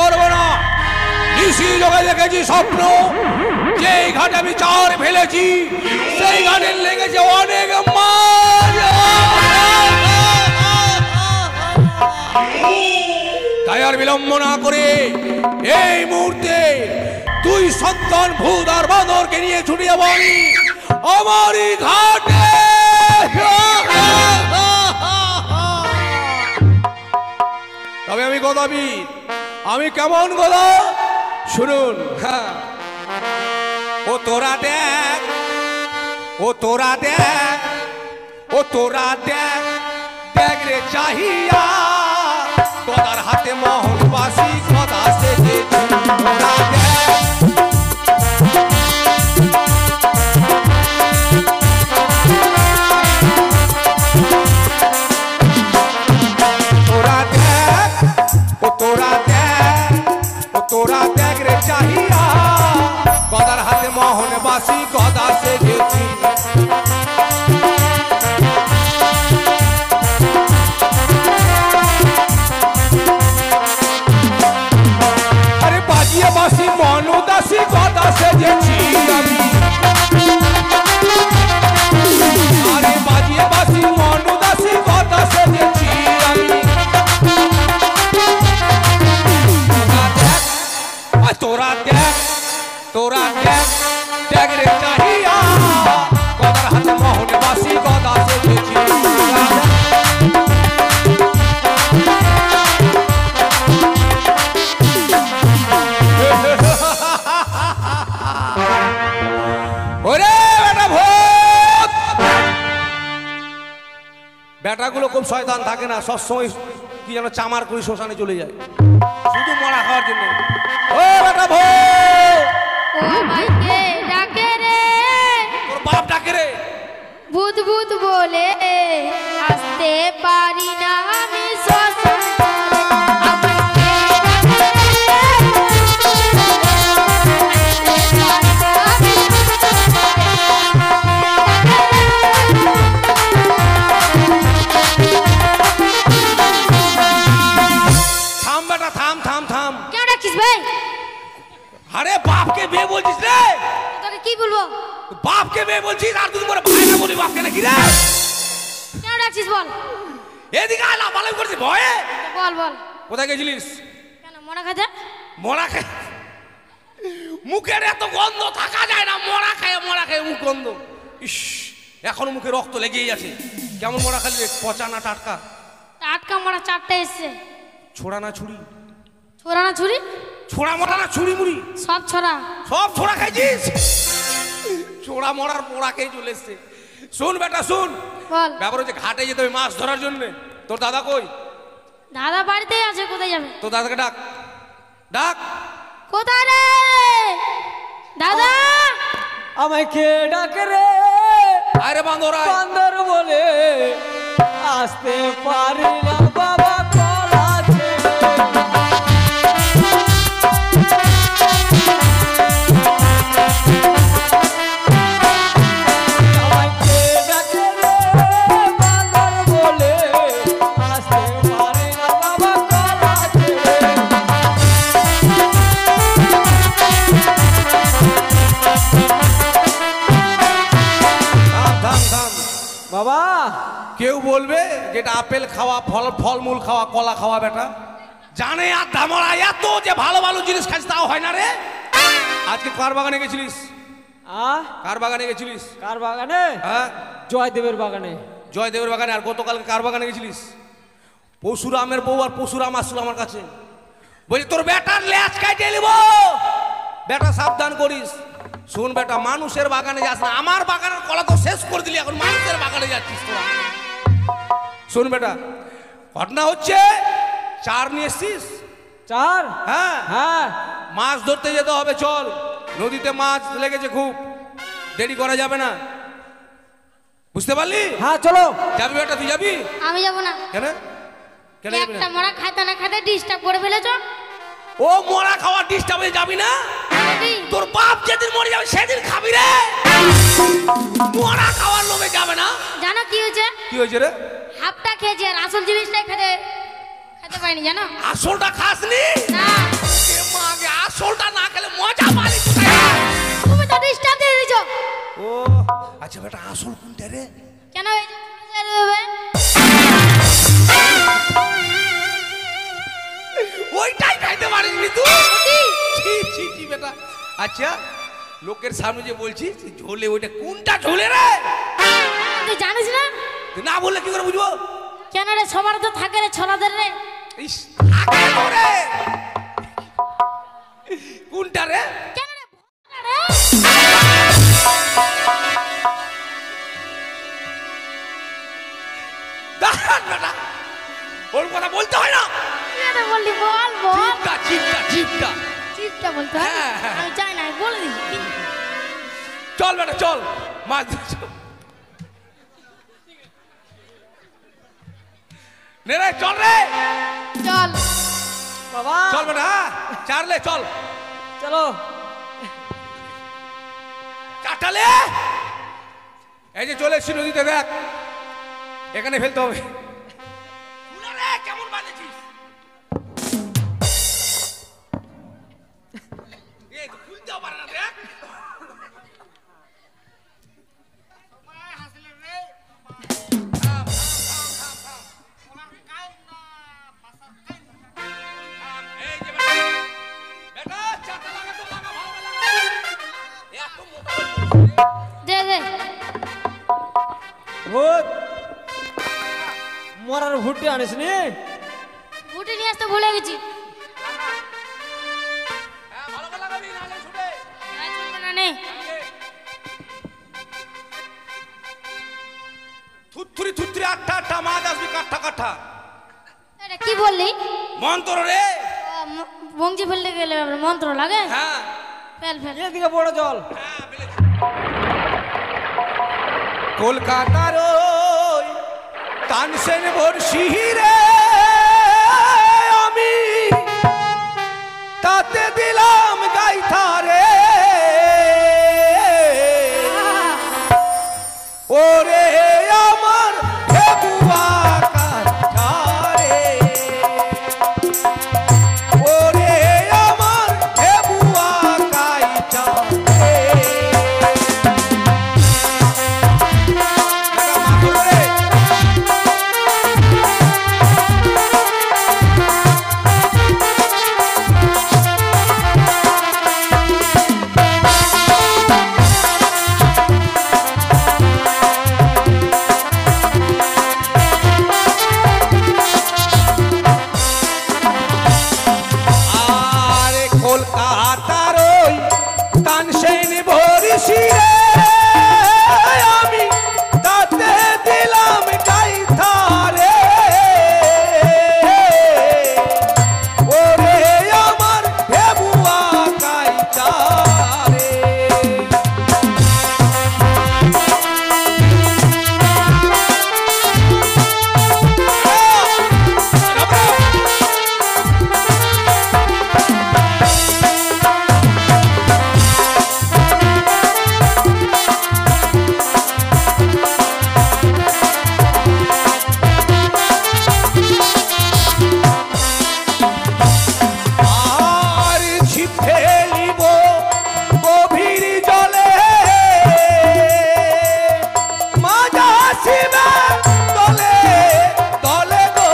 করবো না। নিশি যোগে দেখেছি স্বপ্ন, যেই ঘাটে আমি চার ফেলেছি সেই ঘাটে লেগেছে অনেক মাছ। তাই আর বিলম্ব না করে এই মুহূর্তে দুই সন্তান ভূত আর বাঁদরকে নিয়ে ছুটে যাবো আমারই ঘাটে। তবে আমি গদাবীর, আমি কেমন গদা শুনুন। হ্যাঁ, ও তোরা দেখ, ও তোরা দেখ, ও তোরা দেখ, দেখ রে চাহিয়া গদার হাতে মোহনবাসী গদা সেজেছি। তোরা দেখ, তোরা দেখ, ও তোরা দেখ, ও তোরা দেখ রে চাহিয়া গদার হাতে মোহনবাসী গদা সেজেছি। আরে বাজিয়ে বাসি মনোদাসী গদা সেজেছি আমি। আরে বাজিয়ে বাসি মনোদাসী গদা সেজেছি আমি। তোরা দেখ, তোরা দেখ, দেখ রে চাহিয়া গদার হাতে মোহনবাসী গদা সেজেছি। ওরে বেটা ভূত, বেটাগুলো খুব শয়তান থাকে না, সবসময় কি যেন চামার করে শ্মশানে চলে যায় শুধু মরা খাওয়ার জন্য। ও বেটা ভূত, ও ভাই কে ডাকে রে? তোর বাপ ডাকে রে। ভূত ভূত বলে আসতে পারি না আমি শ্মশান ঘরে। আমায় কে ডাকে রে? থাম বেটা, থাম থাম থাম। কেন ডাকিস ভাই? আরে বাপকে বে বলছিস রে? তোকে কি বলবো? বাপকে বে বলছিস আর তুই মোরে ভাই না বলি বাপকে নাকি রে? কেন ডাকছিস বল? এদিকে আয় না, পালন করছিস ভয়ে। বল বল। কোথায় গেছিলিস? কেন মরা খাতে? মরা খায় মুখের এত গন্ধ থাকা যায় না। মরা খায় মুখ গন্ধ। ইস, এখনো মুখে রক্ত লেগেই আছে। কেমন মরা খালি রে? পচা না টাটকা? টাটকা মরা চারটে এসছে। ছোড়া না ছুরি? ছোড়া না ছুরি? ছোড়া মরা না ছুরি মুড়ি? সব ছড়া। সব ছোড়া খাইছিস? ছোড়া মরার পোড়া খেয়ে চলে এসছে। শুন বেটা শুন, বল। ব্যাপার হচ্ছে ঘাটে যেতে হবে মাছ ধরার জন্য। তোর দাদা কই? দাদা বাড়িতেই আছে। কোথায় যাবে? তোর দাদাকে ডাক, ডাক। কোথায় রে দাদা? আমায় কে ডাকে রে? আরে বান্দর আয়। বান্দর বলে আসতে পারি না বাবা কলা ছেড়ে। আমায় কে ডাকে রে? বান্দর বলে আসতে পারি না বাবা কলা ছেড়ে। থাম থাম থাম বাবা, কেউ বলবে যেটা আপেল খাওয়া, ফলমূল খাওয়া, কলা খাওয়া বেটা জানে আর দামড়া এত যে ভালো ভালো জিনিস খাইছ তাও হয় না রে। আজকে কার বাগানে গেছিলিস? কার বাগানে গেছিলিস? কার বাগানে? হ্যাঁ, জয়দেবের বাগানে। জয়দেবের বাগানে। আর গতকালকে কার বাগানে গেছিলিস? পরশুরামের বউ আর পরশুরাম আসছিল আমার কাছে, বলি তোর বেটার ল্যাচ কাটে নিব, বেটা সাবধান করিস। শুন বেটা, মানুষের বাগানে যাস না। আমার বাগানের কলা তো শেষ করে দিলি, এখন মানুষের বাগানে যাচ্ছিস তোরা। শুন বেটা, ঘটনা হচ্ছে চার নিয়ে এসছিস? চার? হ্যাঁ হ্যাঁ। মাছ ধরতে যেতে হবে, চল। নদীতে মাছ লেগেছে খুব, দেরি করা যাবে না, বুঝতে পারলি? হ্যাঁ চলো। যাবি বেটা? তুই যাবি? আমি যাব না। কেন? কেন যাবি একটা না? মরা খাতে না খাতে ডিস্টার্ব করে ফেলেছ। ও মরা খাওয়া ডিস্টার্বে যাবি না? কি? তোর বাপ যেদিন মরে যাবে সেদিন খাবি রে। মরা খাওয়ার লোভে যাবে না। জানো কি হয়েছে? কি হয়েছে রে? হাফটা খেয়েছি আর আসল জিনিসটাই খেতে পারিনি, জানো? আসলটা খাসনি? না। আচ্ছা বেটা আসল কোনটা রে? কেন এই যে ছেড়ে দেবে? ওইটাই খাইতে পারিসনি তুই? ছি ছি ছি বেটা। আচ্ছা লোকের সামনে যে বলছিস ঝোলে, ওইটা কোনটা ঝোলে রে? তুই জানিস না? তুই না বললে কি করে বুঝবো? কেন রে, সবার তো থাকে রে ছলাদের রে। ইস থাকে তো রে। কোনটা রে? কেন রে ভোঁতা রে? দাঁড়ান বেটা, ওর কথা বলতে হয় না। কেন বললি? বল বল। চিপটা চিপটা চিপটা। চিপটা বলতে হয়? হ্যাঁ, হ্যাঁ। আমি চাই না, আমি বলে দিই। চল বেটা চল, মাছ ধর চল। নে রে চল রে, চল। বাবা চল বেটা। হ্যাঁ চারলে চল, চলো। চারটালে। এই যে চলে এসছি নদীতে, দেখ এখানে ফেলতে হবে। তুলে রে, কেমন বানিয়েছিস? এই তো খুলতেও পারে না, দেখ। থাম, থাম, থাম, থাম, থাম। এই যে বেটা, বেটা চারটা লাগা তো লাগা, ভালো লাগা। এত মোটা দে দে। ভূত মরার ভুট্টি আনিস নি? বুটি নিয়ে আসতে ভুলে গেছি। হ্যাঁ ভালো করে লাগাবি, নাহলে ছুটে। আর চলবে না নে। থুতথুরি থুতথুরি আটটা আটটা মাছ আসবি, কাঠা কাঠা। এটা কি বললি? মন্ত্র রে। বংজি ফেলতে গেলে আবার মন্ত্র লাগে? হ্যাঁ ফেল ফেল। এদিকে বড় জল। হ্যাঁ ফেলেছি। কলকাতার ওই তানসেন বর্ষি রে আমি তাতে দিলাম গাইথা রে। ওরে আমার হেবুয়া কাঠা রে, ওরে আমার হেবুয়া কাইটা রে। লাগা মাথা রে। আরে কলকাতার ওই তানসেন বর্ষি রে আমি তাতে দিলাম গাইথা রে। ওরে আমার হেবুয়া গাইথা রে। আর ছিপ ফেলিব গভীর জলে, মাছ আসিবে দলে দলে গো।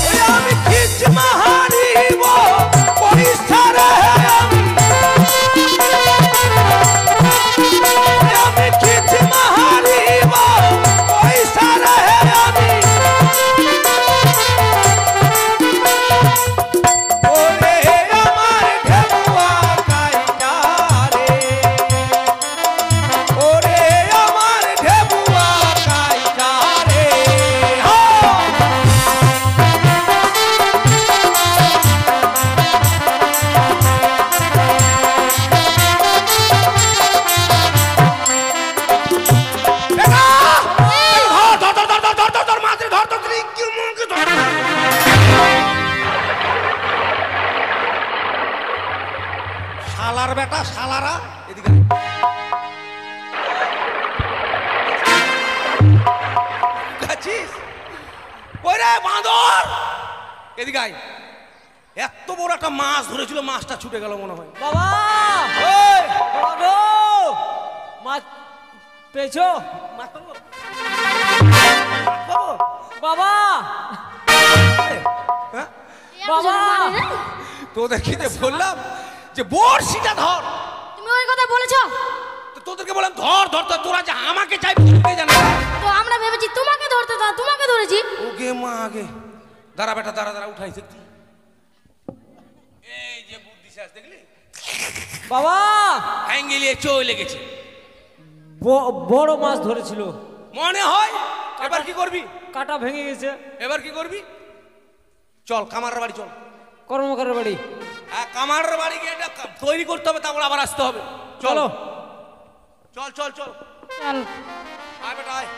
ওই আমি খিচ মাহারিব পরিষ্কারে আমি, আমি খিচ মাহারিব পরিষ্কারে আমি। ওরে আমার ঢেকুয়া কাইটা রে, ওরে আমার ঢেকুয়া কাইটা রে। হো বেটা! ধর, ধর, ধর, ধর, ধর, ধর, ধর, মাঝে ধর, ধর, ধর, কি মুখে ধর। শালার বেটা, শালারা, এদিকে আয়। রে বাঁদর, এদিকে আয়। এত বড় একটা মাছ ধরেছিল, মাছটা ছুটে গেল মনে হয়। বাবা ওই, বাবা গো মাছ পেয়েছো? মাছ পাবো? বাবা হ্যাঁ? বাবা তোদের কি যে বললাম যে বড়শিটা ধর, তুমি ওই কথা বলেছো? তো তোদেরকে বললাম ধর ধর ধর, তোরা যে আমাকে চাই বুঝতে জানে না। তো আমরা ভেবেছি তোমাকে ধরতে, তোমাকে ধরেছি। ওকে মা আগে দাঁড়া বেটা, দাঁড়া দাঁড়া, উঠাইছে তুই। এই যে বুদ্ধি শেষ দেখলি, বাবা অ্যাঙ্গেলিয়ে চলে গেছে। বড় মাছ ধরেছিল মনে হয়। এবার কি করবি? কাটা ভেঙে গেছে। এবার কি করবি? চল কামারের বাড়ি চল। কর্মকারের বাড়ি? কামারের বাড়ি গিয়ে এটা তৈরি করতে হবে, তারপর আবার আসতে হবে। চলো চল চল চল, চল আয় বেটা আয়।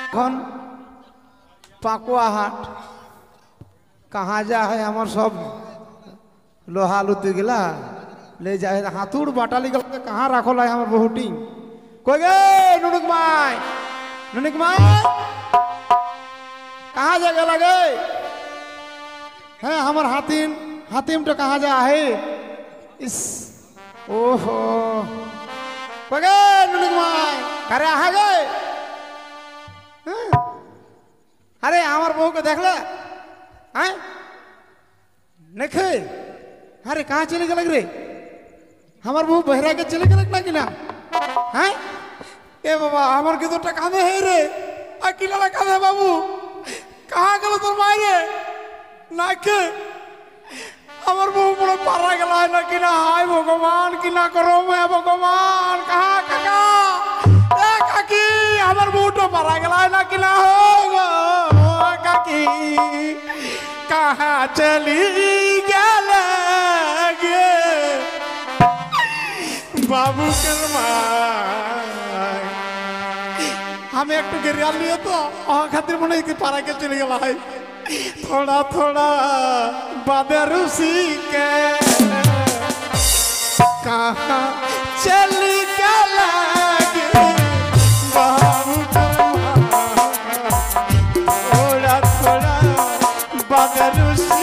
এখন পাকুয়া হাট कहाँ जा है हमार सब लोहा लुती गिला ले जाए हाथुड़ बाटाली गल के कहाँ रखल है हमार बहुटी कोई गे नुनुक माय कहाँ जा गया लगे हैं हमार हातिम तो कहाँ जा है इस ओहो कोई गे नुनुक माय करे आ गए अरे हमार बहू को देख ले हैं नखे अरे कहाँ चले गए लग रे हमार बहू बहरा के चले गए ना कि ना हैं ए बाबा हमार के तो टका में है रे अकेला लगा है बाबू कहाँ गलो तोर माय रे नाके हमार बहू बड़ा पारा गला है ना कि ना हाय भगवान कि ना करो मैं भगवान कहाँ काका ए काकी हमार बहू तो पारा गला है ना कि ना होगा काकी कहाँ चली गए बाबू के हम एक तो गिरिया लिए तो खातिर मन पारा के चले गला है थोड़ा थोड़ा बदरूसी के कहाँ चली गए बाबू थोड़ा थोड़ा बदरूसी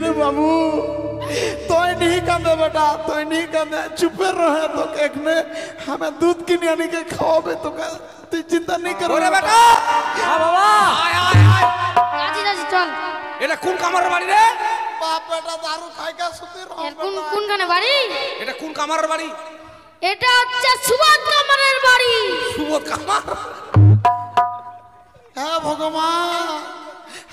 रे बाबू तो नहीं कांदे बेटा तो नहीं कांदे चुपे रहे तो एकने हमें दूध किने आने के खाओगे तो तू चिंता नहीं करो ওরে বেটা হ্যাঁ বাবা আয় আয় আয় রাজি রাজি চল। এটা কোন কামারের বাড়ি রে बाप बेटा दारू खाई का सुती रहो এর কোনখানে বাড়ি? এটা কোন কামারের বাড়ি এটা হচ্ছে সুবোধ কামারের বাড়ি। সুবোধ কামার है भगवान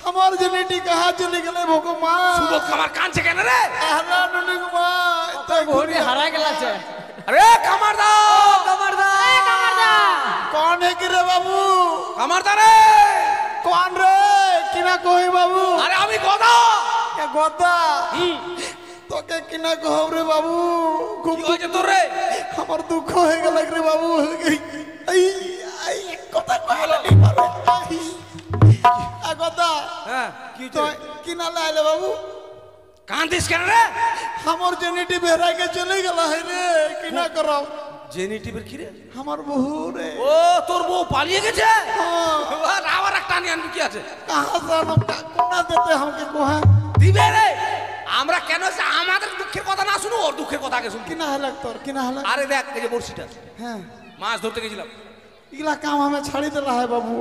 हमार जनेटी कहाँ चली गए भगवान সুবোধ কামার কাঁদছে কেন রে अहला नुनी कुमार তোর ঘড়ি হারাই গেলাছে আরে কামারদা কামারদা এই কামারদা, कौन है कि रे बाबू কামারদা রে कौन रे किना कोई बाबू আরে আমি গদা क्या गोदा तो के किना कहो रे बाबू खूब কি হয়েছে তোর রে हमार दुख हो गल रे बाबू आई आई कथा कहला नहीं पारे आ गोदा হ্যাঁ কি तो হয়েছে किना लाइले बाबू কাঁদিস কেন রে हमार जनेटी बेरा के चले गला है रे किना करो জেনিটিভের কি রে हमार बहू रे ও তোর বউ পালিয়ে গেছে हाँ, আবার একটা নিয়ে আনবি কি আছে कहाँ से हम कोना देते हमके कोहा দিবে রে আমরা কেন যে আমাদের দুঃখের কথা না শুনো ওর দুঃখের কথা আগে শুনবি किना हलक तोर किना हलक আরে দেখ এই যে বড়শিটা हाँ মাছ ধরতে গেছিলাম इगला काम हमें छाड़ी दे रहा है बाबू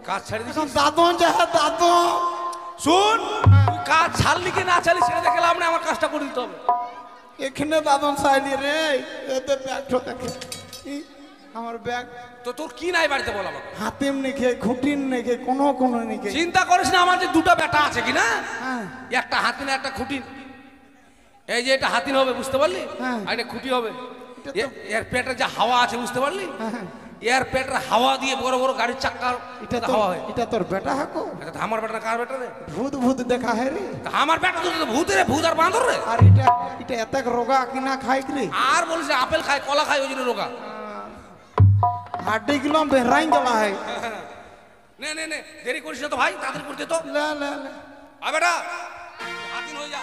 কাজ ছাড়ি দিছিস এখন দাদন যাহা দাদন শুন তুই কাজ ছাড়লি কি না ছাড়লি সেটা দেখে লাভ নেই আমার কাজটা করে দিতে হবে এখানে দাদন চাইলি রে এতে ব্যাগ ঠো দেখে আমার ব্যাগ তো তোর কি নাই বাড়িতে বল আমাকে হাতিম নিখে খুঁটিন নিখে কোনো কোনো নিখে চিন্তা করিস না আমার যে দুটো বেটা আছে কি না হ্যাঁ একটা হাতিন একটা খুঁটিন এই যে এটা হাতিন হবে বুঝতে পারলি হ্যাঁ। আর এটা খুঁটি হবে এটা তো- এর পেটের যে হাওয়া আছে বুঝতে পারলি হ্যাঁ এর পেটের হাওয়া দিয়ে বড় বড় গাড়ির চাক্কা এটা তো হাওয়া হয় এটা তোর বেটা হাকো এটা তো আমার বেটা কার বেটা রে ভূত ভূত দেখা है রে তা আমার বেটা তো ভূত রে ভূত আর বাঁদর রে আর এটা এটা এতক রোগা কিনা খাই রে আর বলিস আপেল খায় কলা খায় ওই জন্য রোগা হাড্ডি গুলো বেহরাইন জ্বলা है নে নে নে দেরি করিস না তো ভাই তাড়াতাড়ি করতে তো লা লা লা আ বেটা হাতিন হয়ে যা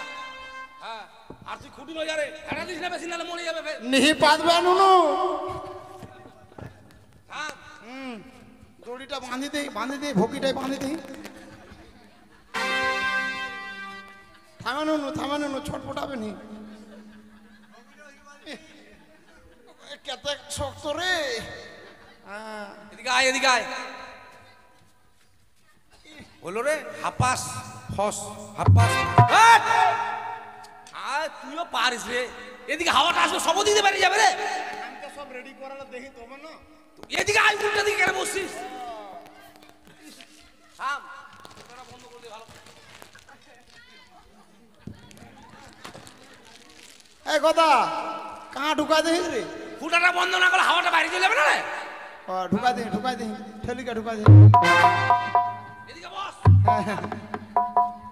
হ্যাঁ আর তুই খুঁটি হয়ে যা রে হেঁটা দিস না বেশি নাহলে মরে যাবে ফের। নিহি পাদবা নুনু হ্যাঁ দড়িটা বাঁধি দে ভকিটাই বাঁধি দে থামা নুনু ছটপটাবে নি কেতে শক্ত রে এদিকে আয় এদিকে আয় বললো রে হাপাস ফস হাপাস আর তুইও পারিস রে এদিকে হাওয়াটা আসবে সব দিতে পারি যাবে রে আমাকে সব রেডি করালে দেখি তোমার না এদিকে আয় উল্টা দিকে কেন বসছিস থাম ওটা বন্ধ করে দে ভালো এই কথা কাঁ ঢুকা দে রে ফুটাটা বন্ধ না করলে হাওয়াটা বাইরে চলে যাবে না রে ঢুকা দে ঠেলিকা ঢুকা দে এদিকে বস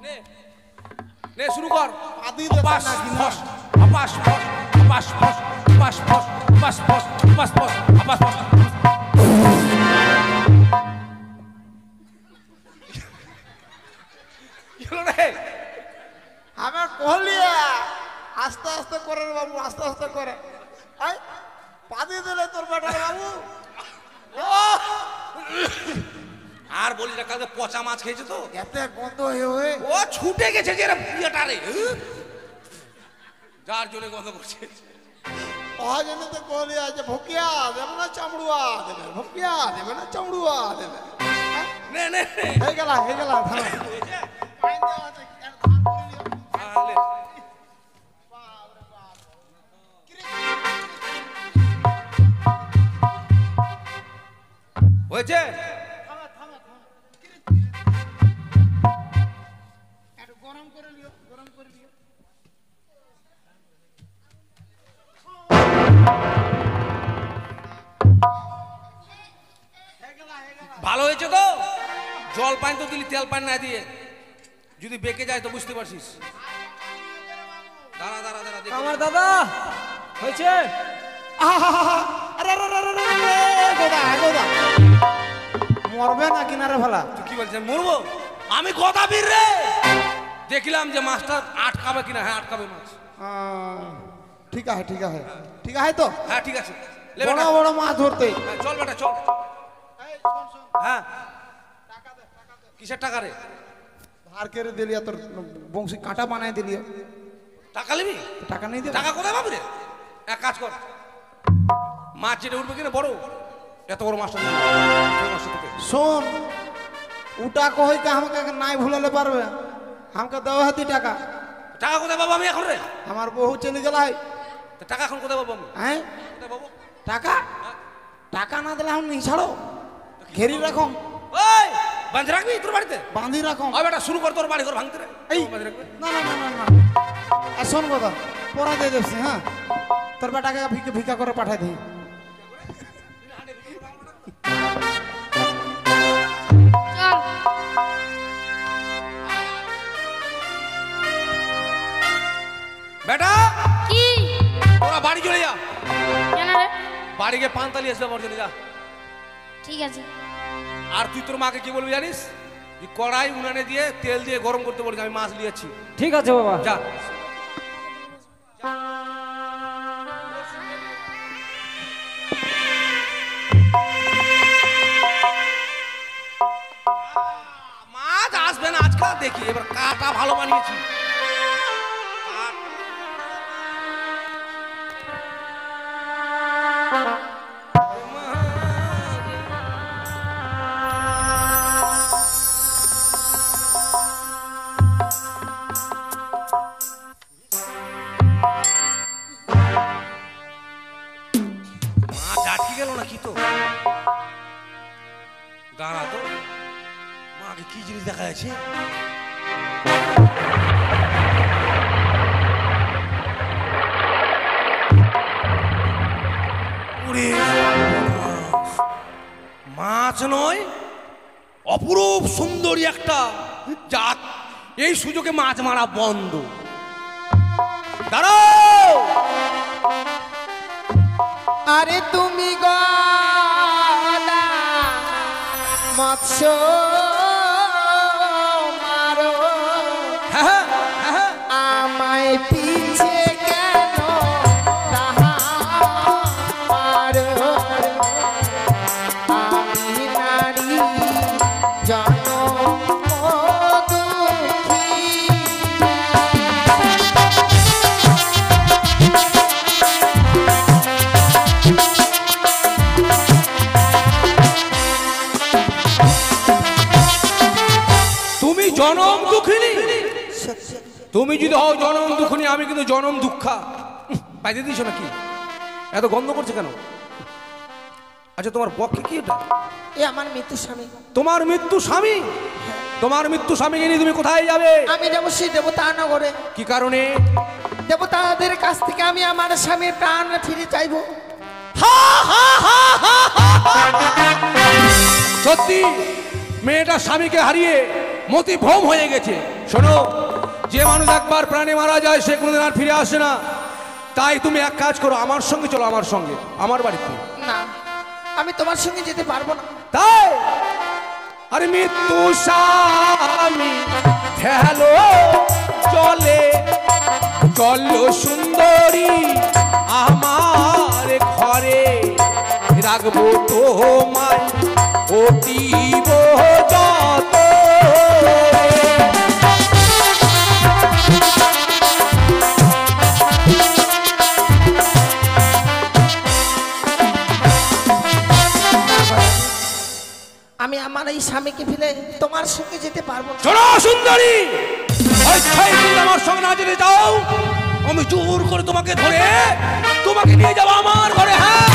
নে নে শুরু কর আদি দে পাস না কিনা ফস পাস ফস পাস ফস পাস ফস পাস ফস পাস ফস পাস ফস কি হলো রে আমি কহলিয়া আস্তে আস্তে করে রে বাবু আস্তে আস্তে করে আই পাদি দিলে তোর বেটা বাবু আর বলি না কালকে পচা মাছ খেয়েছে তো এতে গন্ধ হয়ে ও ছুটে গেছে যে ইয়েটা রে যার জন্য গন্ধ করছে অহাজনে তো কহলিয়া যে ভকিয়া দেবে না চামড়ুয়া দেবে ভকিয়া দেবে না চামড়ুয়া দেবে নে নে নে। হয়ে গেল থামা হয়েছে? পানি দেওয়া আছে, আর ধান করে নিও। হ্যাঁ, নে। হয়েছে একটু গরম করে নিও গরম করে নিও ভালো হয়েছে তো জল পানি তো দিলি তেল পানি না দিয়ে যদি বেঁকে যায় তো বুঝতে পারছিস দাঁড়া দাঁড়া দাঁড়া দেখি। আমার দাদা হয়েছে মরবে না কিনারে ভালা তুই কি বলছিস মরবো আমি কথা বীর রে দেখলাম যে মাছটা আটকাবে কিনা হ্যাঁ আটকাবে মাছ ঠিক আছে ঠিক আছে তো হ্যাঁ ঠিক আছে লে বড় বেটা। বড় মাছ ধরতে হ্যাঁ, চল বেটা চল হ্যাঁ কিসের টাকা রে ধার করে দিলি তোর বংশী কাঁটা বানায় দিলি টাকা নিবি? টাকা নেই দিল টাকা কোথায় পাবি রে? এক কাজ কর, মাছ যেটা উঠবে কিনা বড়, এত বড় মাছটা নিবি। শোন উটা কই কে আমাকে নাই ভুলালে পারবে আমাকে দেওয়া হাতি টাকা টাকা কোথায় পাবো আমি এখন রে? আমার বহু চলে গেলাই তা টাকা এখন কোথায় পাবো আমি? হ্যাঁ কোথায় পাবো? টাকা টাকা না দিলে আমি নিয়ে ছাড়ো ঘেরি রাখো ওই বাঁধ রাখবি তোর বাড়িতে? বাঁধি রাখো ওই বেটা শুরু কর তোর বাড়ি ঘর ভাঙতে রে। এই বাঁধি রাখবি? না না না না না আর শোন কথা পড়া দিয়ে দেবছি হ্যাঁ তোর বেটাকে ভিক্ষা করে পাঠাই দিই চল বেটা কি তোরা বাড়ি চলে যা, কেন রে? বাড়ি গিয়ে পান্তালি আসবে আমার জন্য, যা। ঠিক আছে। আর তুই তোর মাকে কি বলবি জানিস? তুই কড়াই উনানে দিয়ে তেল দিয়ে গরম করতে বলবি আমি মাছ নিয়েছি, ঠিক আছে বাবা। যা। মাছ আসবে না আজকাল দেখি, এবার কাটা ভালো বানিয়েছি। মাছ আটকে গেল না কি তো? দাঁড়া তো, মাকে কি জিনিস দেখা যাচ্ছে? ওরে সর্বনাশ! মাছ নয়, অপরূপ সুন্দরী একটা জাত। এই সুযোগে মাছ মারা বন্ধ। দাঁড়াও! আরে তুমি গদা মৎস্য মারো হ্যাঁ হ্যাঁ হ্যাঁ, আমায় পিছে কেন তাহার আমি নারী জনম দুঃখী তুমি জনম দুঃখিনী। তুমি যদি হও জনম দুঃখিনী, আমি কিন্তু জনম দুঃখা। পাইতে দিয়েছ নাকি? এত গন্ধ করছে কেন? আচ্ছা তোমার পক্ষে কি এটা? এ আমার মৃত্যু স্বামী। তোমার মৃত্যু স্বামী? তোমার মৃত্যু স্বামীকে নিয়ে তুমি কোথায় যাবে? আমি যাবো সেই দেবতা নগরে। কি কারণে? দেবতাদের কাছ থেকে আমি আমার স্বামীর প্রাণ ফিরে চাইবো। সত্যি মেয়েটা স্বামীকে হারিয়ে মতি ভ্রম হয়ে গেছে। শোনো, যে মানুষ একবার প্রাণে মারা যায় সে কোনোদিন আর ফিরে আসে না। তাই তুমি এক কাজ করো, আমার সঙ্গে চলো, আমার সঙ্গে, আমার বাড়িতে। না, আমি তোমার সঙ্গে যেতে পারবো না। তাই আরে মৃত্যু স্বামী ঠেলো চলে চলো সুন্দরী আমার ঘরে, রাখবো তোমায় অতীব যতনে। আমি আমার এই স্বামীকে ফেলে তোমার সঙ্গে যেতে পারবো না। শোনো সুন্দরী, আমার সঙ্গে না যেতে চাও, আমি জোর করে তোমাকে ধরে তোমাকে নিয়ে যাবো আমার ঘরে। হ্যাঁ,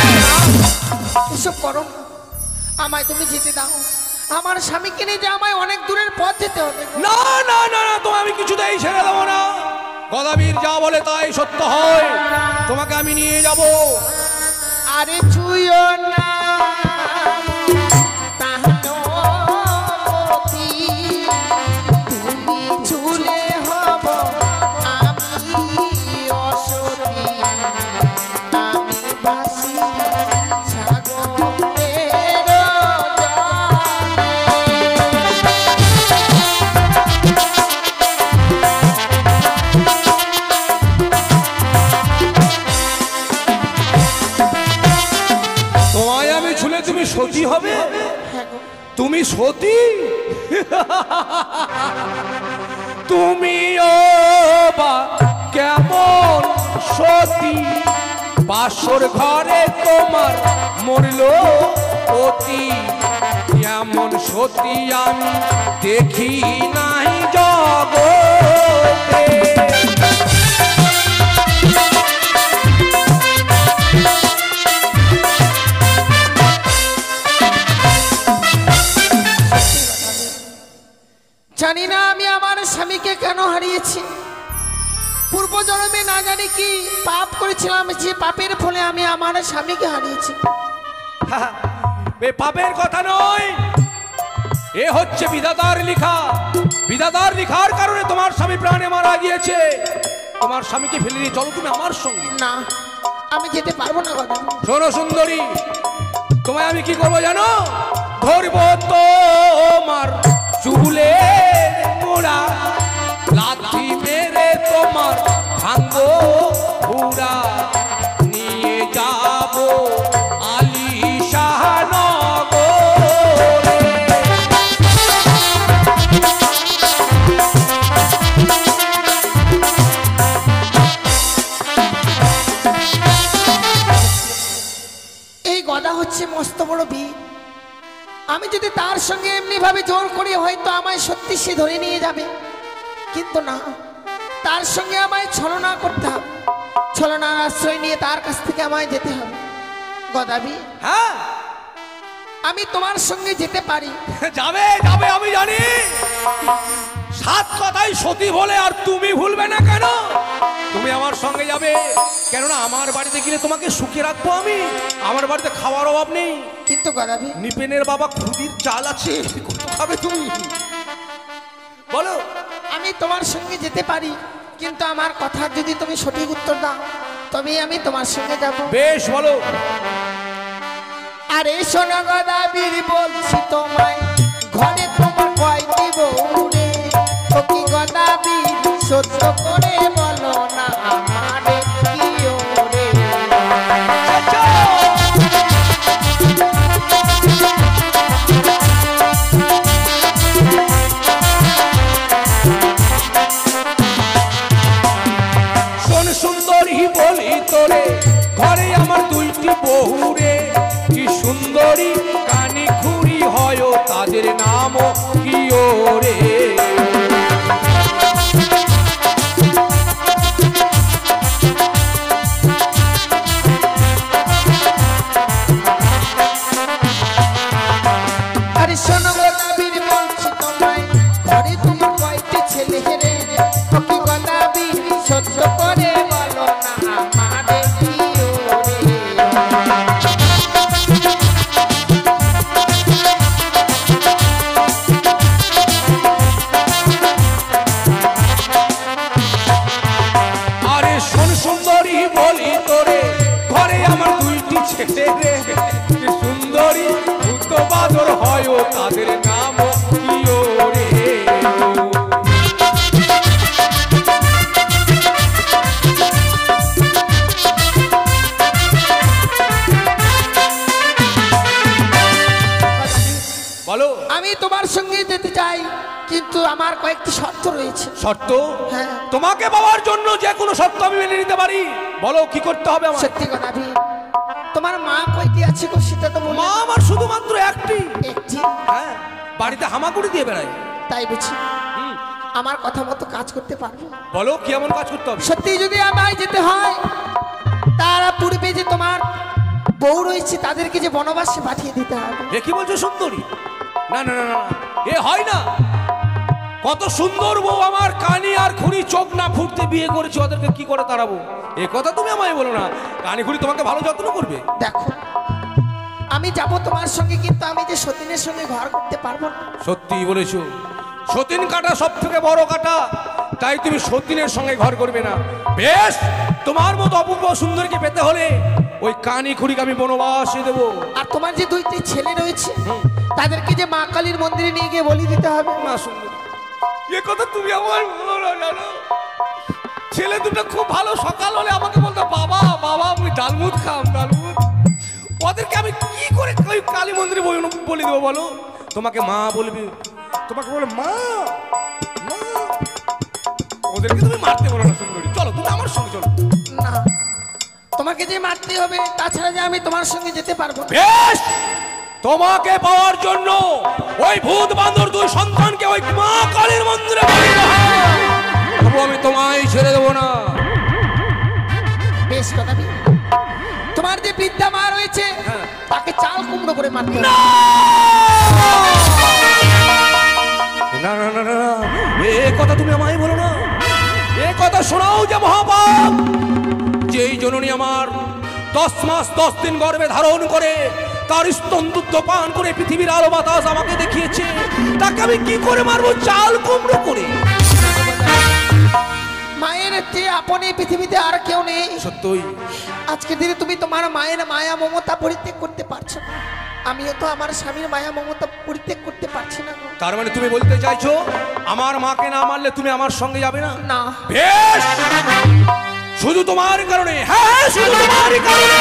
এসব করো না, আমায় তুমি যেতে দাও। আমার স্বামীকে নিয়ে যে আমায় অনেক দূরের পথ যেতে হবে। না না না না, তোমায় আমি কিছুতেই ছেড়ে দেবো না। গদাবীর যা বলে তাই সত্য হয়, তোমাকে আমি নিয়ে যাব। আরে ছুঁয়ো না তাহানতি, তুমি ছুলে হব আমি অসতী, আমি বাসি সাগরের তোমায় আমি ছুলে তুমি সতী হবে? তুমি সতী? তুমিও বা কেমন সতী, বাসর ঘরে তোমার মরল অতি, এমন সতী আমি দেখি নাই জগতে। জানি না আমি আমার স্বামীকে কেন হারিয়েছি। পূর্ব জন্মে না জানি কি পাপ করেছিলাম, যে পাপের ফলে আমি আমার স্বামীকে হারিয়েছি। এ পাপের কথা নয়, এ হচ্ছে বিধাতার লেখা। বিধাতার লেখার কারণে তোমার স্বামী প্রাণে মারা গিয়েছে। তোমার স্বামীকে ফেলে দিয়ে চলো তুমি আমার সঙ্গে। না, আমি যেতে পারবো না গদাবি। শোনো সুন্দরী, তোমায় আমি কি করবো জানো? ধরবো তোমার চুলে মোড়া, লাথি মেরে তোমার ভাঙবো পুরা, নিয়ে যাবো আলিশান নগরে। এই গদা হচ্ছে মস্ত বড় বীর। আমি যদি তার সঙ্গে এমনি ভাবে জোর করি হয়তো আমায় সত্যি সে ধরে নিয়ে যাবে, কিন্তু না, তার সঙ্গে আমায় ছলনা করতে হবে। ছলনার আশ্রয় নিয়ে তার কাছ থেকে আমায় যেতে হবে। গদাবি, হ্যাঁ আমি তোমার সঙ্গে যেতে পারি। যাবে যাবে, আমি জানি। সাত কথাই সতী বলে আর তুমি ভুলবে না কেন? তুমি আমার সঙ্গে যাবে, কেননা আমার বাড়িতে গেলে তোমাকে সুখে রাখবো আমি। আমার বাড়িতে খাওয়ার অভাব নেই। কিন্তু গদাবি, নিপেনের বাবা খুদির চাল আছে, কত খাবে তুমি? বলো। আমি তোমার সঙ্গে যেতে পারি, কিন্তু আমার কথা যদি তুমি সঠিক উত্তর দাও তবেই আমি তোমার সঙ্গে যাব। বেশ বলো। আরে শোনো গদাবীর, বলছি তোমায়, ঘরে তোমার কয়টি বউ রে? ও কি গদাবীর, সত্য করে বলো না আমারে কি ওরে? শোন সুন্দরী বলি তোরে, ঘরে আমার দুইটি বউ রে, কি সুন্দরী কানি খুঁড়ি হয় তাদের নাম কি ওরে? আরে শোনো গদাবীর, বলছি তোমায়, ঘরে তোমার কয়টি ছেলে রে? ও কি গদাবীর, সত্য করে বলো না আমারে কি ওরে? আরে শোন সুন্দরী বলি তোরে, ঘরে আমার দুইটি ছেলে রে, কি সুন্দরী ভূত বাদর হয় তাদের নাম কি ওরে? বলো। আমি তোমার সঙ্গে যেতে চাই, কিন্তু আমার কয়েকটি শর্ত রয়েছে। শর্ত? হ্যাঁ। তোমাকে পাওয়ার জন্য যে কোনো শর্ত আমি মেনে নিতে পারি। বলো কি করতে হবে আমার? সত্যি গদাবীর, তোমার মা কয়টি আছে গো, সেটা তো বলো। মা আমার শুধুমাত্র একটি। একটি? হ্যাঁ, বাড়িতে হামাগুড়ি দিয়ে বেড়াই। তাই বুঝি? হুম। আমার কথা মতো কাজ করতে পারবো? বলো কি এমন কাজ করতে হবে? সত্যি যদি আমায় যেতে হয়, তারা পূর্বে যে তোমার বউ রয়েছে তাদেরকে যে বনবাসে পাঠিয়ে দিতে হবে। এ কি বলছো সুন্দরী? না না না না, এ হয় না। কত সুন্দর বউ আমার, কানি আর খুঁড়ি চোখ না ফুটতে বিয়ে করেছি, ওদেরকে কি করে তাড়াবো? এ কথা তুমি আমায় বলো না। কানি খুঁড়ি তোমাকে ভালো যত্ন করবে। দেখো, আমি যাব তোমার সঙ্গে, কিন্তু আমি যে সতীনের সঙ্গে ঘর করতে পারবো না। সত্যি বলেছো, সতীন কাটা সব থেকে বড় কাটা, তাই তুমি সতীনের সঙ্গে ঘর করবে না। বেশ, তোমার মতো অপূর্ব সুন্দরীকে পেতে হলে ওই কানি খুঁড়িকে আমি বনবাসে দেবো। আর তোমার যে দুইটি ছেলে রয়েছে তাদেরকে যে মা কালীর মন্দিরে নিয়ে গিয়ে বলি দিতে হবে। মা সুন্দরী, এ কথা তুমি আমার বলো না, জানো? ছেলে দুটো খুব ভালো, সকাল হলে আমাকে বলতো বাবা বাবা আমি ডালমুট খাম, ডালমুট। ওদেরকে আমি কি করে ওই কালী মন্দিরে বলে দেবো বলো? তোমাকে মা বলবি, তোমাকে বলে মা মা, ওদেরকে তুমি মারতে বলো না সুন্দরী, চলো তুমি আমার সঙ্গে চলো। না, তোমাকে যে মারতে হবে, তাছাড়া যে আমি তোমার সঙ্গে যেতে পারবো না। বেশ, তোমাকে পাওয়ার জন্য ওই ভূত বান্দর দুই সন্তানকে ওই মা কালীর মন্দিরে পাঠাতে হয়। তবু আমি তোমায় ছেড়ে দেবো না। বেশ কথা বি, তোমার যে বিদ্যা মা রয়েছে তাকে চাল কুমড়ো করে মারতে হবে। না না না না, এ কথা তুমি আমায় বলো না। এ কথা শোনাও যে মহাপাপ। যেই জননী আমার 10 মাস 10 দিন গর্ভে ধারণ করে তার স্তন দুগ্ধ পান করে পৃথিবীর আলো বাতাস আমাকে দেখিয়েছে, তাকে আমি কি করে মারবো? চাল কুমড়ো করে। মায়ের চেয়ে আপন এই পৃথিবীতে আর কেউ নেই। সত্যই আজকের দিনে তুমি তোমার মায়ের মায়া মমতা পরিত্যাগ করতে পারছো না, আমিও তো আমার স্বামীর মায়া মমতা পরিত্যাগ করতে পারছি না গো। তার মানে তুমি বলতে চাইছো আমার মাকে না মারলে তুমি আমার সঙ্গে যাবে না? না, বেশ, শুধু তোমার কারণে, হ্যাঁ শুধু তোমার কারণে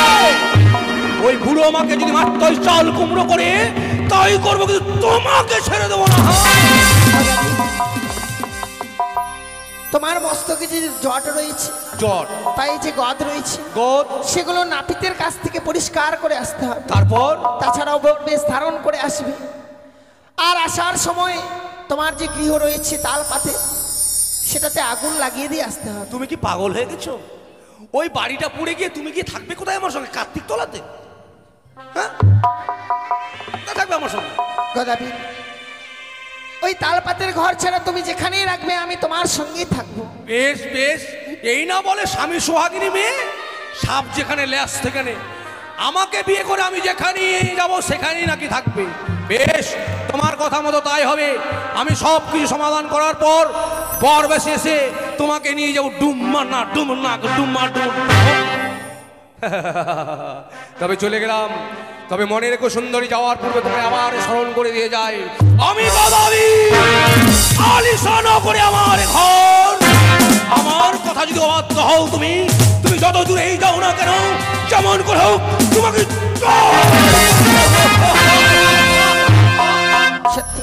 ওই বুড়ো মাকে যদি মারতে হয় চাল কুমড়ো করে তাই করবো, কিন্তু তোমাকে ছেড়ে দেবো না। তোমার মস্তকে যে জট রয়েছে, জ্বর, তাই যে গদ রয়েছে, গোদ, সেগুলো নাপিতের কাছ থেকে পরিষ্কার করে আসতে হবে। তারপর তাছাড়াও বেশ ধারণ করে আসবে। আর আসার সময় তোমার যে গৃহ রয়েছে তাল পাতে, সেটাতে আগুন লাগিয়ে দিয়ে আসতে হবে। তুমি কি পাগল হয়ে গেছো? ওই বাড়িটা পুড়ে গিয়ে তুমি গিয়ে থাকবে কোথায় আমার সঙ্গে? কার্তিক তলাতে? হ্যাঁ, কোথায় থাকবে আমার সঙ্গে? গদাবি, ওই তালপাতের ঘর ছাড়া তুমি যেখানেই রাখবে আমি তোমার সঙ্গেই থাকবো। বেশ বেশ, এই না বলে স্বামী সোহাগিনী মেয়ে, সাপ যেখানে ল্যাস সেখানে। আমাকে বিয়ে করে আমি যেখানেই যাব সেখানেই নাকি থাকবে। বেশ, তোমার কথা মতো তাই হবে। আমি সব কিছু সমাধান করার পর বর বেশি এসে তোমাকে নিয়ে যাবো ডুম্মা না ডুম্মা ডুম্মা ডুম। তবে চলে গেলাম। তবে মনে রেখো সুন্দরী, যাওয়ার পূর্বে তুমি আবার স্মরণ করে দিয়ে যায় আমি গদাবি আলিশান করে আমার ঘর। আমার কথা যদি অবাধ্য হও তুমি, তুমি যত দূরেই যাও না কেন, যেমন করে হোক তোমাকে সত্যি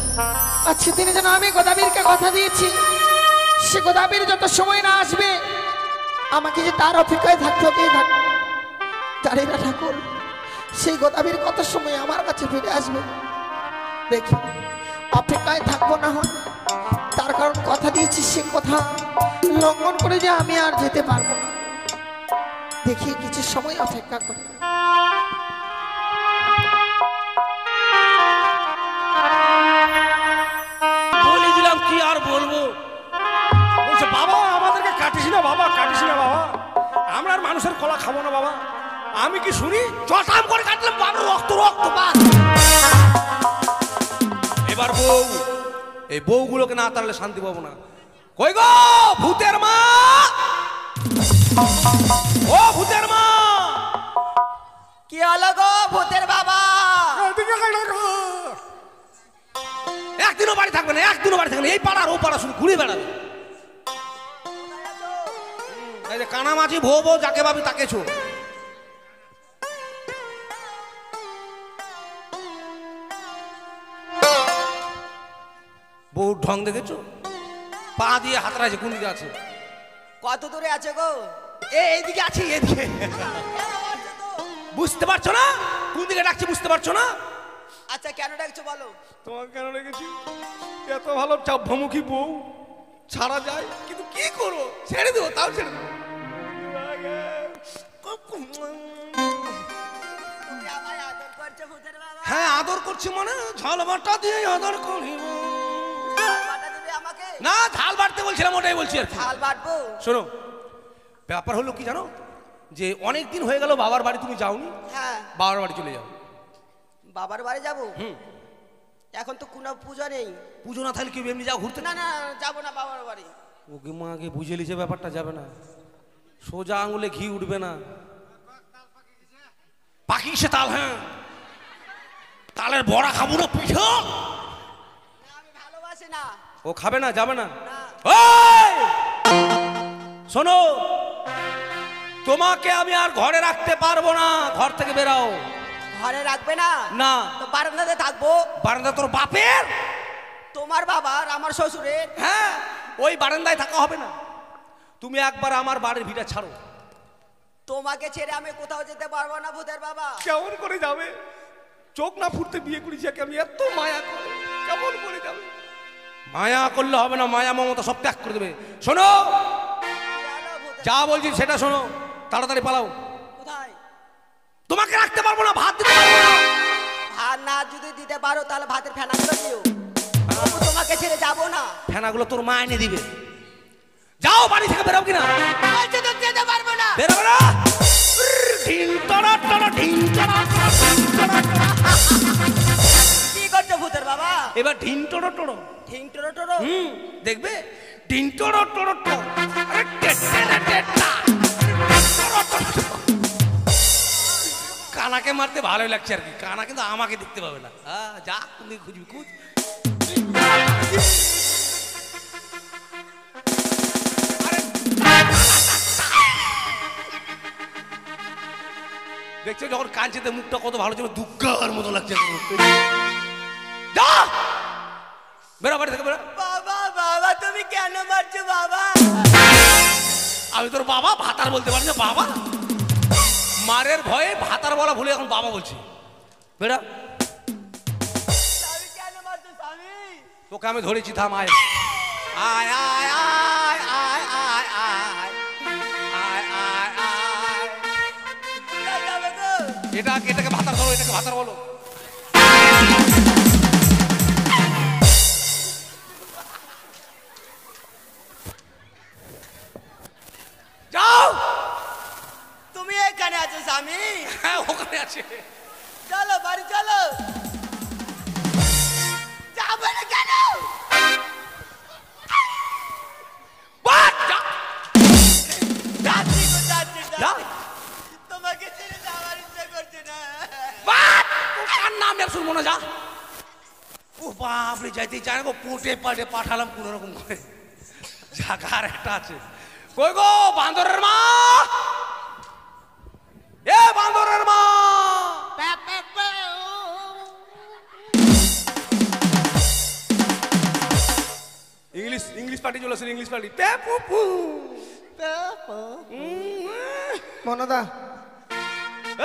আজকে দিনে যেন আমি গোদাবীরকে কথা দিয়েছি, সে গোদাবীর যত সময় না আসবে আমাকে যে তার অপেক্ষায় থাকতে হবে। জানি না ঠাকুর, সেই গোদাবীর কত সময় আমার কাছে ফিরে আসবে। দেখি, অপেক্ষায় থাকবো না হয়, তার কারণ কথা দিয়েছি, সে কথা লঙ্ঘন করে যে আমি আর যেতে পারবো না। দেখি কিছু সময় অপেক্ষা করি। বলে দিলাম, কি আর বলবো। বলছে বাবা আমাদেরকে কাটিস না বাবা, কাটিস না বাবা, আমরা আর মানুষের কলা খাবো না বাবা। আমি কি শুনি, চটাম করে কাটলাম, বাবা রক্ত রক্ত বাস। এবার বউ, এই বউগুলোকে না তাড়লে শান্তি পাবো না। কই গো ভূতের মা, ও ভূতের মা, কি হলো গো ভূতের বাবা? একদিনও বাড়ি থাকবে না, একদিনও বাড়ি থাকবে না। এই পাড়ার ও পাড়া শুধু ঘুরে বেড়াবে। এই যে কানামাছি ভো ভো যাকে ভাবি তাকে ছো। বউ ঢং দেখেছো? পা দিয়ে হাত রাখছে, কোন দিকে আছে? কত দূরে আছে গো? এইদিকে আছে, এদিকে। বুঝতে পারছো না কোন দিকে ডাকছি? বুঝতে পারছো না? আচ্ছা কেন ডাকছো বলো? তোমাকে কেন রেখেছি? এত ভালো চাপমুখী বউ ছাড়া যায়, কিন্তু কি করবো, ছেড়ে দেবো, তাও ছেড়ে দেবো। হ্যাঁ আদর করছি, মানে ঝাল বাটা দিয়ে আদর করিব না। ঝাল বাটতে বলছিলাম, ওটাই বলছি আর কি। ঝাল বাটবো? শোনো, ব্যাপার হলো কি জানো, যে অনেক দিন হয়ে গেল বাবার বাড়ি তুমি যাওনি। হ্যাঁ, বাবার বাড়ি চলে যাও। বাবার বাড়ি যাবো? এখন তো কোনো পূজা নেই। পুজো না থাকলে কি এমনি যাও ঘুরতে? না না, যাবো না বাবার বাড়ি। ওকে মাকে বুঝে লিছে ব্যাপারটা, যাবে না। সোজা আঙুলে ঘি উঠবে না। পাখি সে তাল, হ্যাঁ তালের বড়া খাবো না, পিঠা আমি ভালোবাসি না। ও খাবে না, যাবে না। ওই শোনো, তোমাকে আমি আর ঘরে রাখতে পারবো না, ঘর থেকে বেরাও। ঘরে রাখবে না? না। তো বারান্দাতে থাকবো। বারান্দা তোর বাপের? তোমার বাবার, আমার শ্বশুরের। হ্যাঁ, ওই বারান্দায় থাকা হবে না। তুমি একবার আমার বাড়ির ভিটা ছাড়ো। তোমাকে ছেড়ে আমি কোথাও যেতে পারবো না ভূতের বাবা। কেমন করে যাবে? চোখ না ফুটতে বিয়ে করেছি আমি, এত মায়া করে কেমন করে যাবে? মায়া করলে হবে না, মায়া মমতা সব ত্যাগ করে দেবে। শোনো, যা বলছি সেটা শোনো, তাড়াতাড়ি পালাও। কোথায়? তোমাকে রাখতে পারবো না, ভাত দিতে পারবো না। ভাত না যদি দিতে পারো তাহলে ভাতের ফেনাগুলো দিও। তবু তোমাকে ছেড়ে যাবো না। ফেনাগুলো তোর মা এনে দিবে। যাও, বাড়ি থেকে বেরো কিনা? বলছি তো যেতে পারবো না। বেরোবে না? ঢিং টড়া টড়া, ঢিং টড়া টড়া, ঢিং টড়া টড়া। কি করছো ভূতের বাবা? এবার ঢিং টড়ো টড়ো। ঠিং Toro Toro. দেখবে ঢিং টড়ো টড়ো টড়ো। আরে টেটেরে টেটা। টড়ো টড়ো টড়ো। কানাকে মারতে ভালোই লাগছে আর কি, কানা কিন্তু আমাকে দেখতে পাবে না। যা তুমি খুঁজবি খুঁজ। দেখছো যখন কাঁদছে মুখটা কত ভালো ছিল, দুঃখার মতো লাগছে। যা বেরো বাড়ি থেকে বেরো। বাবা বাবা তুমি কেন মারছো বাবা? আমি তোর বাবা, ভাতার বলতে পারি না বাবা? মারের ভয়ে ভাতার বলা ভুলে এখন বাবা বলছি। বেরো। তুমি কেন মারছো স্বামী? তোকে আমি ধরেছি, থাম। আয় আয় আয় আয় আয় আয় আয় আয় আয় আয়। কোথায় যাবে গো? এটাকে ভাতার বলো, এটাকে ভাতার বলো। যাও। তুমি এখানে আছো স্বামী? হ্যাঁ, ওখানে আছে। চলো বাড়ি চলো। যাবে না কেন? বাট, যা। যাচ্ছি গো, যাচ্ছি, যা। যাচ্ছি। তোমাকে ছেড়ে যাওয়ার ইচ্ছা করছে না। বাট, ও কার নাম এক শুনবো না, যা। ও বাপরে, যাইতে চায় না গো, পোটে পাটে পাঠালাম কোন রকম করে। জাগার একটা আছে। কই গো বান্দরের মা? এ বান্দরের মা! ইংলিশ পার্টি চলে আসেন, ইংলিশ পার্টি। পেপু মনদা,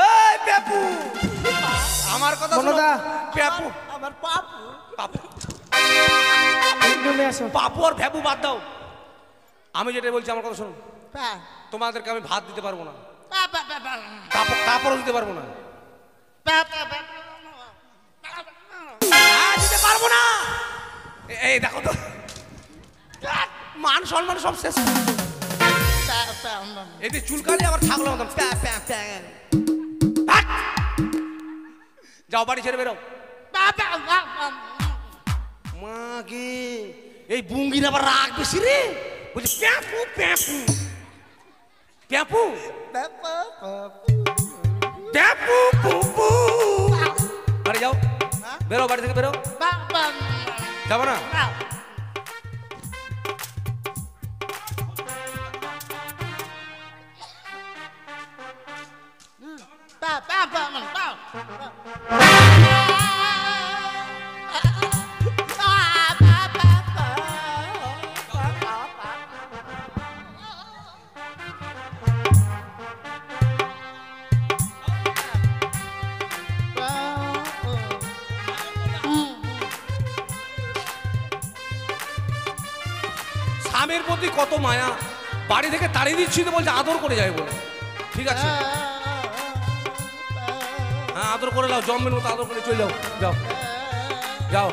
এই পেপু, আমার কথা শোনো। মনদা। পেপু, আমার পাপু। পাপু, রুমে আসো। পাপু আর ভেপু বাদ দাও। আমি যেটা বলছি আমার কথা শোনো। তোমাদেরকে আমি ভাত দিতে পারবো না, কাপড়ও দিতে পারবো না। দিতে পারবো না। এই দেখো তো, মান সম্মান সব শেষ। এতে চুলকালে আবার ছাগলের মতন প্যা প্যা প্যা। ভাগ! যাও, বাড়ি ছেড়ে বেরো। মাগে, এই বুঙ্গির আবার রাগ বেশি রে। বলছি প্যাপু প্যাপু প্যাপু প্যাপু পুপু। বাড়ি যাও, বেরো, বাড়ি থেকে বেরো। যাবো না? স্বামীর প্রতি কত মায়া, বাড়ি থেকে তাড়িয়ে দিচ্ছি তো বলছে আদর করে যাবে বলে। ঠিক আছে, হ্যাঁ আদর করে নাও, জন্মের মতো আদর করে চলে যাও। যাও যাও।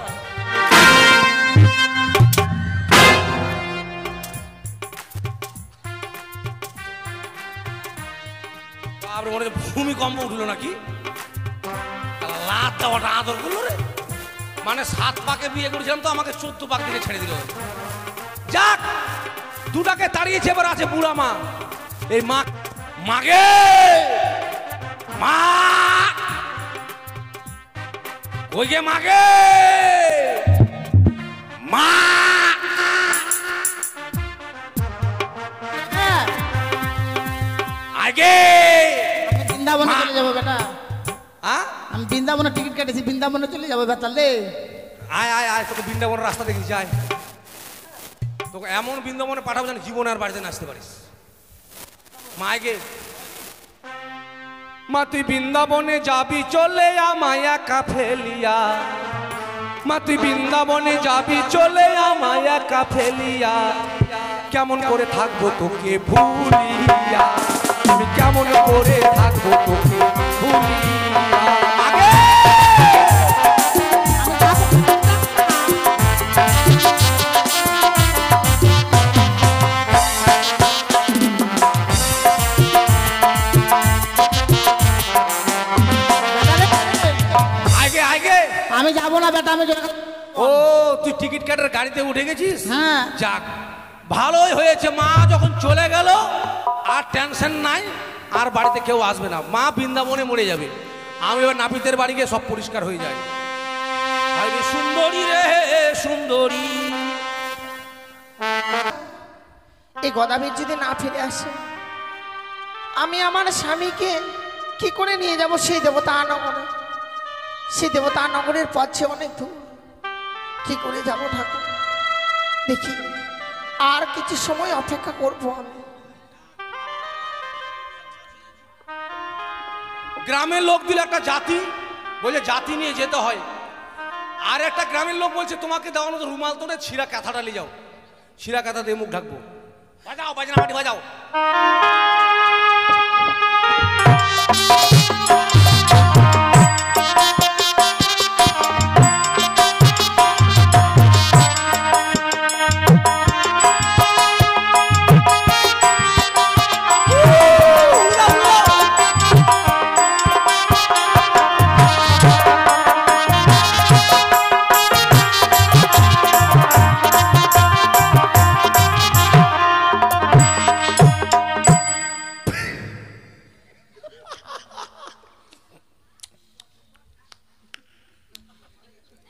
তারপরে মনে হচ্ছে ভূমিকম্প উঠলো নাকি, লাত দেওয়াটা আদর করলো রে। মানে 7 পাকে বিয়ে করেছিলাম তো, আমাকে 14 পাক দিকে ছেড়ে দিল। যাক, দুটাকে তাড়িয়েছে, এবার আছে বুড়া মা। এই মা, মাগে মা, ওই যে মাগে মা। আগে বৃন্দাবনে চলে যাবো বেটা। হ্যাঁ, আমি বৃন্দাবনে টিকিট কেটেছি, বৃন্দাবনে চলে যাবো বেটা লে। আয় আয় আয়, তোকে বৃন্দাবনের রাস্তা দেখি, যায়। তোকে এমন বৃন্দাবনে পাঠাবো যেন জীবনে আর বাড়িতে নাচতে পারিস। মাকে মা তুই বৃন্দাবনে যাবি চলে আমায় একা ফেলিয়া, মা তুই বৃন্দাবনে যাবি চলে আমায় একা ফেলিয়া, কেমন করে থাকবো তোকে ভুলিয়া, আমি কেমন করে থাকবো তোকে ভুলিয়া। আগে আমি যাবো না বেটা, আমি ও তুই টিকিট কাটার গাড়িতে উঠে গেছিস? হ্যাঁ। যাক ভালোই হয়েছে, মা যখন চলে গেল আর টেনশন নাই, আর বাড়িতে কেউ আসবে না, মা বৃন্দাবনে মরে যাবে। আমি এবার নাপিতের বাড়ি গিয়ে সব পরিষ্কার হয়ে যায়। আরে সুন্দরী রে সুন্দরী, এই গদাবীর যদি না ফিরে আসে, আমি আমার স্বামীকে কি করে নিয়ে যাব সেই দেবতা নগরে? সেই দেবতা নগরের পথ অনেক দূর, কি করে যাব ঠাকুর? দেখি আর কিছু সময় অপেক্ষা করব আমি। গ্রামের লোক দিল একটা জাতি, বলে জাতি নিয়ে যেতে হয়, আর একটা গ্রামের লোক বলছে তোমাকে দেওয়ানো তো রুমাল তোলে, ছিঁড়া কাঁথাটা নিয়ে যাও, ছিঁড়া কাঁথা দিয়ে মুখ ঢাকবো। বাজাও বাজনা বাটি বাজাও।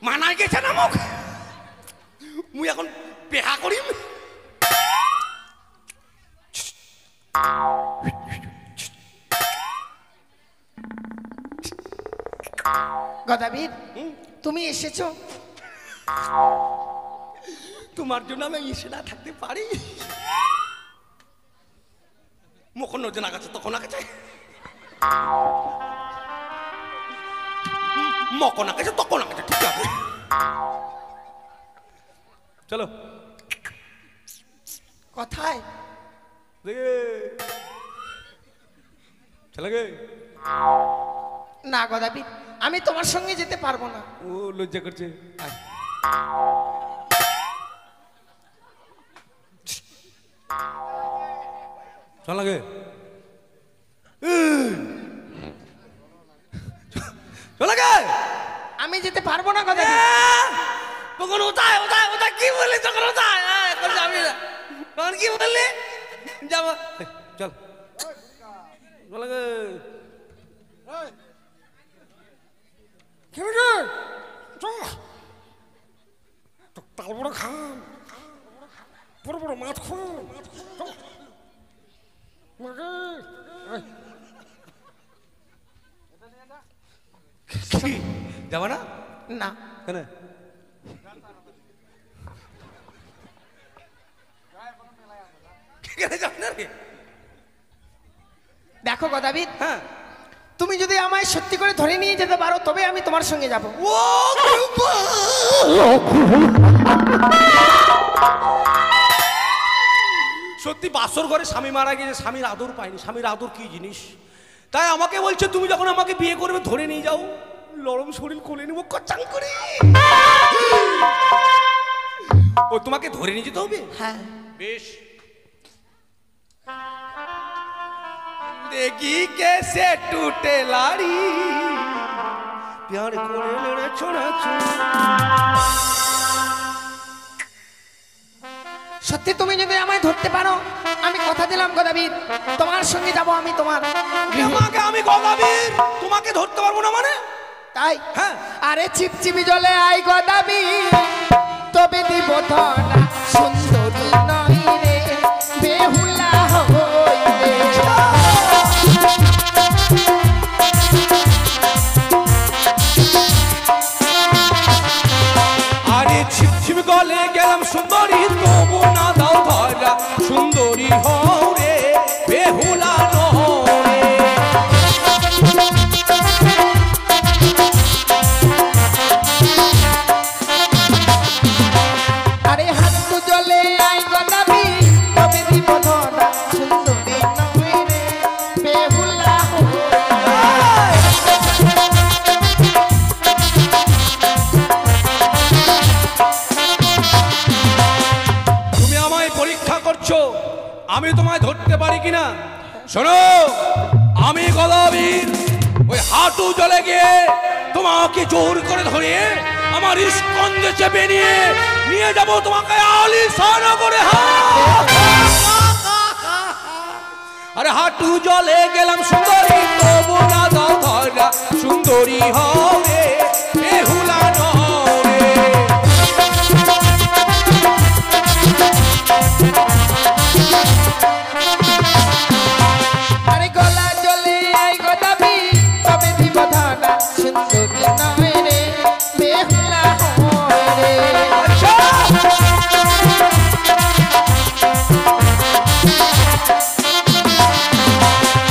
মানাই গেছে না মুখ, মুই এখন পেহা করিম। গদাবীর তুমি এসেছো, তোমার জন্য আমি এসে না থাকতে পারি। মখন নজনা গেছে তখন গেছে, মকনা গেছে তখন গেছে, ঠিক আছে চলো। কথায় চলে গে না গদাবীর, আমি তোমার সঙ্গে যেতে পারবো না। ও লজ্জা করছে, চল গে চলে গে। আমি যেতে পারবো না গদাবীর। তখন ওটাই ওটাই ওটা কি বললি, তখন ওটাই যাবি না, তখন কি বললি যাব। চল চলে গে। তাল বড় খান, বড় বড় মাছ খান, যাবা না? না কেন? দেখো গদাবীর, হ্যাঁ তুমি যদি আমায় সত্যি করে ধরে নিয়ে যেতে পারো তবে আমি তোমার সঙ্গে যাব। ও সত্যি বাসর ঘরে স্বামী মারা গেছে, স্বামীর আদর পাইনি। স্বামীর আদর কি জিনিস, তাই আমাকে বলছে তুমি যখন আমাকে বিয়ে করবে ধরে নিয়ে যাও, নরম শরীর কোলে নেবো কচাং করে। ও তোমাকে ধরে নিয়ে যেতে হবে? হ্যাঁ বেশ, দেখি কেসে টুটে লাড়ি, প্যার করে লড়ে ছোড়া সত্যি তুমি যদি আমায় ধরতে পারো, আমি কথা দিলাম গদাবীর, তোমার সঙ্গে যাব আমি তোমার গৃহে। তোমাকে আমি গদাবীর, তোমাকে ধরতে পারবো না মানে? তাই হ্যাঁ। আরে চিপচিপি জলে আই গদাবীর, তবে দিব ধরা সুন্দরী নই রে, বেহুলা হই রে। আরে ছিপ ছিপ গলে গেলাম সুন্দরী, তবু না কিনা? শোনো, আমি গদাবীর ওই হাঁটু জলে গিয়ে তোমাকে জোর করে ধরে আমার স্কন্ধে চেপে নিয়ে যাবো তোমাকে আলিশান করে। আরে হাঁটু জলে গেলাম সুন্দরী, তবু না দাও ধরা সুন্দরী হবে বেহুলা নরে। আরে গলা জলে আই গদাবি, তবে দিব ধরা সুন্দরী নয় রে, বেহুলা হয় রে।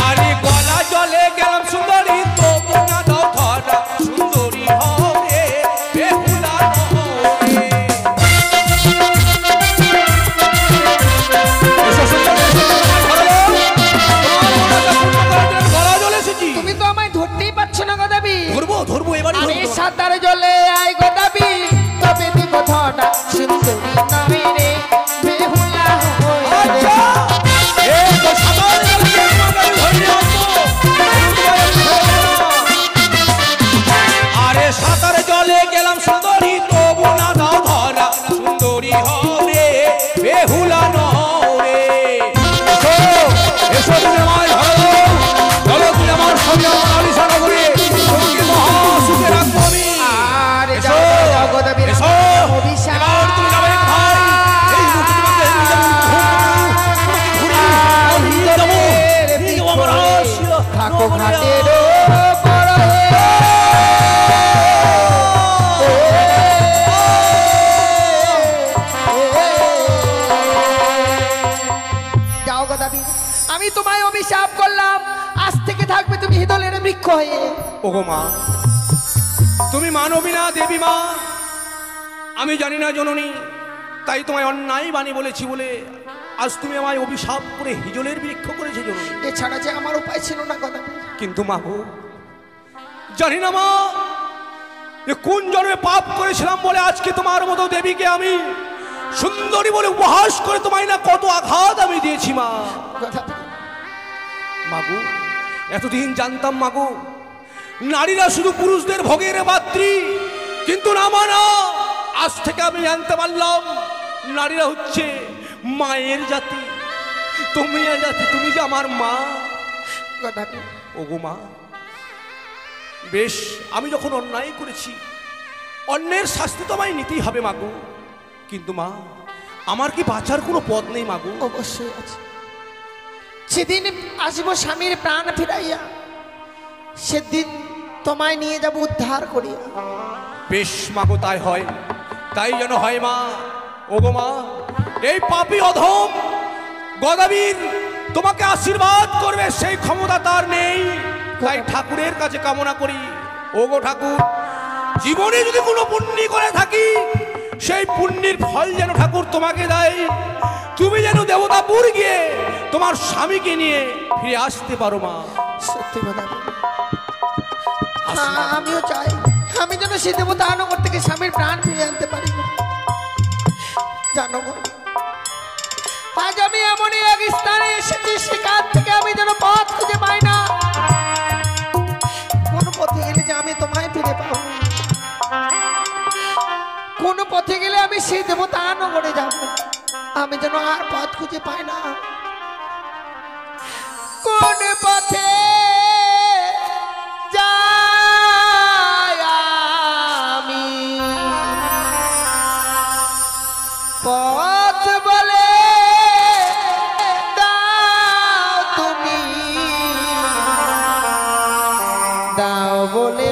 আরে গলা জলে গেলাম সুন্দরী, তবু না দাও ধরা সুন্দরী হবে বেহুলা নরে। তুমি তো আমায় ধরতেই পারছো না গদাবি। ধরবো ধরবো এবারে আমি সাঁতার জলে আই গদাবি, তবে দিব ধরা সুন্দরী নয় রে, বেহুলা হয় রে। আরে সাঁতার জলে গেলাম সুন্দরী, তবু না দাও ধরা সুন্দরী হবে বেহুলা নরে। এসো এসো, তুমি আমায় ধরো, চলো তুমি আমার সঙ্গে আমার আলিশান করে তোমাকে মহাসুখে রাখবো আমি। আরে এসো, যাও যাও গদাবি, এসো, অভিশাপ। এবার তুমি যাবে ভাই, এই মুহূর্তে তোমাকে নিয়ে যাবো, তোমাকে ঘুরিয়ে নিয়ে যাবো আমার আশীর্বাদ। থাকো ঘাটের বড় যাও গদাবি, আমি তোমায় অভিশাপ করলাম, আজ থেকে থাকবে তুমি হিদলের বৃক্ষ হয়ে। ওগো মা, তুমি মানবী না দেবী মা, আমি জানি না জননী, তাই তোমায় অন্যায় বাণী বলেছি বলে আজ তুমি আমায় অভিশাপ করে হিজলের বৃক্ষ করেছো জননী। এছাড়া যে আমার উপায় ছিল না গদাবি। কিন্তু মা গো, জানি না মা যে কোন জন্মে পাপ করেছিলাম বলে আজকে তোমার মতো দেবীকে আমি সুন্দরী বলে উপহাস করে তোমায় না কত আঘাত আমি দিয়েছি মা। গদাবি, মাগো, এতদিন জানতাম মাগো নারীরা শুধু পুরুষদের ভোগের পাত্রী, কিন্তু না মা না, আজ থেকে আমি জানতে পারলাম নারীরা হচ্ছে মায়ের জাতি, তুমি জাতি, তুমি যে আমার মা। গদাবি, ওগো মা, বেশ, আমি যখন অন্যায় করেছি অন্যের শাস্তি তোমায় নিতেই হবে মাগো, কিন্তু মা আমার কি বাঁচার কোনো পথ নেই মাগো? অবশ্যই আছে। সেদিন আসবো স্বামীর প্রাণ ফিরাইয়া, সেদিন তোমায় নিয়ে যাব উদ্ধার করিয়া। বেশ মাগো, তাই হয়, তাই যেন হয় মা। ওগো মা, এই পাপী অধম গদাবীর তোমাকে আশীর্বাদ করবে সেই ক্ষমতা তার নেই, তাই ঠাকুরের কাছে কামনা করি, ওগো ঠাকুর, জীবনে যদি কোনো পুণ্য করে থাকি সেই পুণ্যের ফল যেন ঠাকুর তোমাকে দেয়, তুমি যেন দেবতাপুর গিয়ে তোমার স্বামীকে নিয়ে ফিরে আসতে পারো মা। সত্যি গদাবি, আমিও চাই আমি যেন সে দেবতা নগর থেকে স্বামীর প্রাণ ফিরিয়ে আনতে পারি। জানো গো, আজ আমি এমনই এক স্থানে এসেছি সেখান থেকে আমি যেন পথ খুঁজে পাই না। কোন পথে গেলে যে আমি তোমায় ফিরে পাবো, কোন পথে গেলে আমি সেই দেবতা নগরে যাব, আমি যেন আর পথ খুঁজে পাই না। কোন পথে যাই আমি, পথ বলে দাও তুমি, দাও বলে